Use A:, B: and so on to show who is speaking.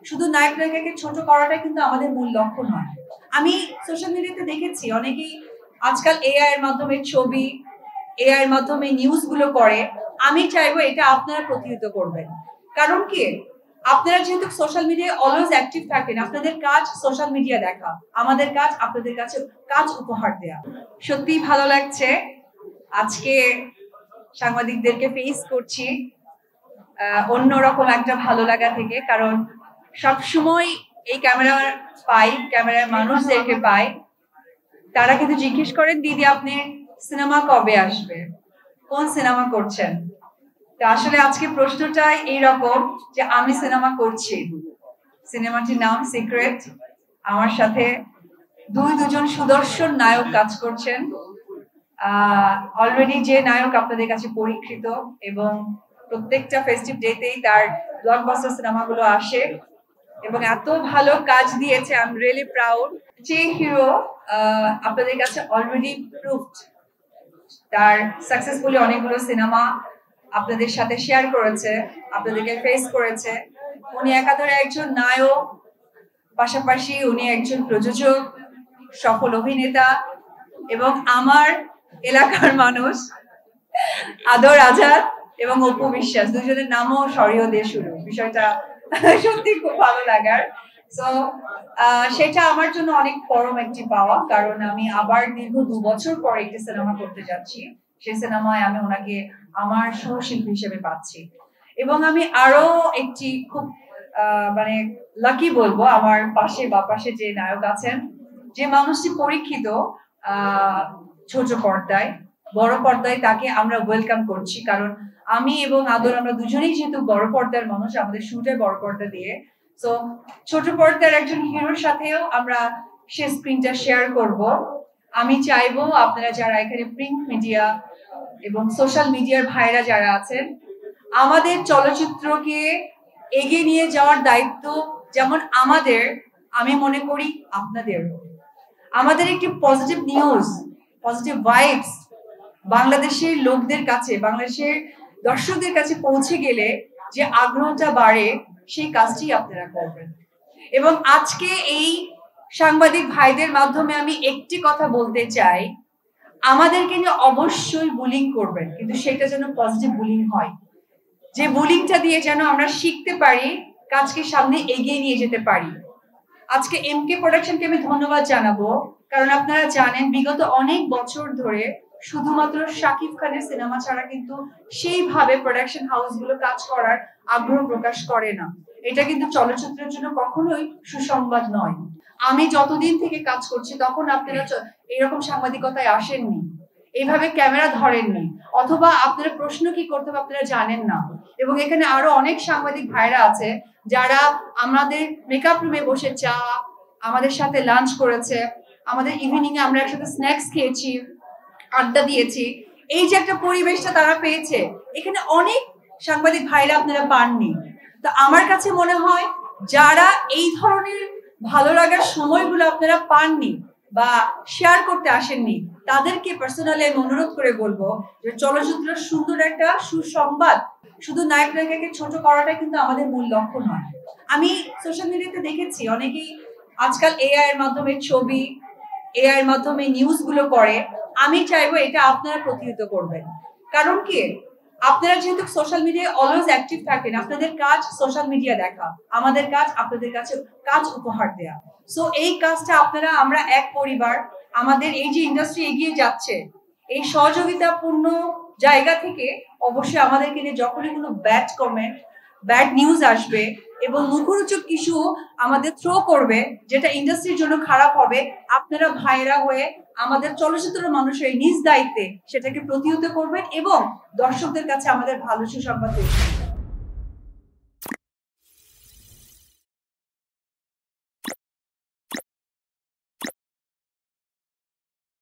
A: শুধু নায়ক নায়িকাকে ছোট করাটাই কিন্তু আমাদের মূল লক্ষ্য নয়। আমি সোশ্যাল মিডিয়াতে দেখেছি অনেকেই আজকাল এআই এর মাধ্যমে ছবি, এআই এর মাধ্যমে নিউজ গুলো করে। আমি চাইবো এটা আপনারা প্রতিহত করবেন। কারণ কি, আপনারা যেহেতু সোশ্যাল মিডিয়ায় অলওয়েজ অ্যাক্টিভ থাকেন, আপনাদের কাজ সোশ্যাল মিডিয়া দেখা, আমাদের কাজ আপনাদের কাছে কাজ উপহার দেয়া। সত্যি ভালো লাগছে আজকে সাংবাদিকদেরকে ফেস করছি অন্যরকম একটা ভালো লাগা থেকে। কারণ সবসময় এই ক্যামেরার মানুষদেরকে পাই, তারা কিন্তু জিজ্ঞেস করেন দিদি আপনি সিনেমা কবে আসবে, কোন সিনেমা করছেন। তো আসলে আজকে প্রশ্নটাই এইরকম যে আমি সিনেমা করছি, সিনেমাটির নাম সিক্রেট। আমার সাথে দুজন সুদর্শন নায়ক কাজ করছেন। অলরেডি যে নায়ক আপনাদের কাছে পরীক্ষিত এবং প্রত্যেকটা ফেস্টিভ ডেতেই তার ব্লকবাস্টার সিনেমাগুলো আসে এবং এত ভালো কাজ দিয়েছে। I am really proud. যে হিরো আপনাদের কাছে অলরেডি প্রুভড, তার সাকসেসফুলি অনেকগুলো সিনেমা আপনাদের সাথে শেয়ার করেছে, আপনাদেরকে ফেস করেছে। উনি একাধারে একজন নায়ক, পাশাপাশি উনি একজন প্রযোজক, সফল অভিনেতা এবং আমার এলাকার মানুষ আদর আজাদ এবং অপু বিশ্বাস, দুজনের নামও সরিয়ে দিয়ে শুরু। বিষয়টা সত্যি খুব ভালো লাগার। তো সেটা আমার জন্য অনেক পরম একটি পাওয়া, কারণ আমি আবার দীর্ঘ 2 বছর পরে একটি সিনেমা করতে যাচ্ছি। সেই সিনেমায় আমি ওনাকে আমার সহশিল্পী হিসেবে পাচ্ছি এবং আমি আরো একটি খুব মানে লাকি বলবো, আমার পাশে যে নায়ক আছেন, যে মানুষটি পরীক্ষিত ছোট পর্দায়, বড় পর্দায়, তাকে আমরা ওয়েলকাম করছি। কারণ আমি এবং আদর আমরা দুজনেই যেহেতু বড় পর্দার মানুষ, আমাদের শুটে বড় পর্দা দিয়ে, তো ছোট পর্দার একজন হিরোর সাথেও আমরা সে স্ক্রিনটা শেয়ার করব। আমি চাইবো আপনারা যারা এখানে প্রিন্ট মিডিয়া এবং সোশ্যাল মিডিয়ার ভাইরা যারা আছেন, আমাদের চলচ্চিত্রকে এগিয়ে নিয়ে যাওয়ার দায়িত্ব যেমন আমাদের, আমি মনে করি আপনাদের। আমাদের একটি পজিটিভ নিউজ, পজিটিভ ভাইবস বাংলাদেশের লোকদের কাছে, বাংলাদেশের দর্শকদের কাছে পৌঁছে গেলে যে আগ্রহটা বাড়ে, সেই কাজটি আপনারা করবেন। এবং আজকে এই সাংবাদিক ভাইদের মাধ্যমে আমি একটি কথা বলতে চাই, আমাদেরকে নিয়ে অবশ্যই বুলিং করবেন, কিন্তু সেটা যেন পজিটিভ বুলিং হয়, যে বুলিংটা দিয়ে যেন আমরা শিখতে পারি, কাজকে সামনে এগিয়ে নিয়ে যেতে পারি। আজকে এমকে প্রোডাকশনকে আমি ধন্যবাদ জানাবো, কারণ আপনারা জানেন বিগত অনেক বছর ধরে শুধুমাত্র শাকিব খানের সিনেমা ছাড়া কিন্তু সেইভাবে প্রোডাকশন হাউসগুলো কাজ করার আগ্রহ প্রকাশ করে না। এটা কিন্তু চলচ্চিত্রের জন্য কখনোই সুসংবাদ নয়। আমি যতদিন থেকে কাজ করছি তখন আপনারা এরকম সাংবাদিকতায় আসেননি, এইভাবে ক্যামেরা ধরেননি, অথবা আপনারা প্রশ্ন কি করতে হবে আপনারা জানেন না। এবং এখানে আরো অনেক সাংবাদিক ভাইরা আছে যারা আমাদের মেকআপ রুমে বসে চা, আমাদের সাথে লাঞ্চ করেছে, আমাদের ইভিনিং এ আমরা একসাথে স্ন্যাক্স খেয়েছি, আড্ডা দিয়েছি। এই যে একটা পরিবেশটা তারা পেয়েছে, এখানে অনেক সাংবাদিক ভাইরা আপনারা পাননি। তো আমার কাছে মনে হয় যারা এই ধরনের ভালো লাগার সময়গুলো আপনারা পাননি বা শেয়ার করতে আসেননি, তাদেরকে পার্সোনালি আমি অনুরোধ করে বলবো যে চলচ্চিত্রের সুন্দর একটা সুসংবাদ, শুধু নায়ক নায়িকাকে ছোট করাটাই কিন্তু আমাদের মূল লক্ষ্য নয়। আমি সোশ্যাল মিডিয়াতে দেখেছি অনেকেই আজকাল এআই এর মাধ্যমে ছবি, এআই এর মাধ্যমে নিউজ গুলো করে। আমি চাইবো এটা আপনারা প্রতিহত করবেন। কারণ কি, আপনারা যেহেতু সোশ্যাল মিডিয়ায় অলওয়েজ অ্যাক্টিভ থাকেন, আপনাদের কাজ সোশ্যাল মিডিয়া দেখা, আমাদের কাজ আপনাদের কাছে কাজ উপহার দেয়া। সো এই কাজটা আপনারা, আমরা এক পরিবার, আমাদের এই যে ইন্ডাস্ট্রি এগিয়ে যাচ্ছে, এই সহযোগিতাপূর্ণ জায়গা থেকে অবশ্যই আমাদেরকে নিয়ে যখনই কোনো ব্যাড কমেন্ট, ব্যাড নিউজ আসবে এবং মুখরোচক কিছু আমাদের থ্রো করবে যেটা ইন্ডাস্ট্রির জন্য খারাপ হবে, আপনারা ভাইরা হয়ে আমাদের চলচ্চিত্র মানুষের নিজ দায়িত্বে সেটাকে প্রতিহত করবেন এবং দর্শকদের কাছে আমাদের ভালো সুসংবাদ পৌঁছে দেবেন।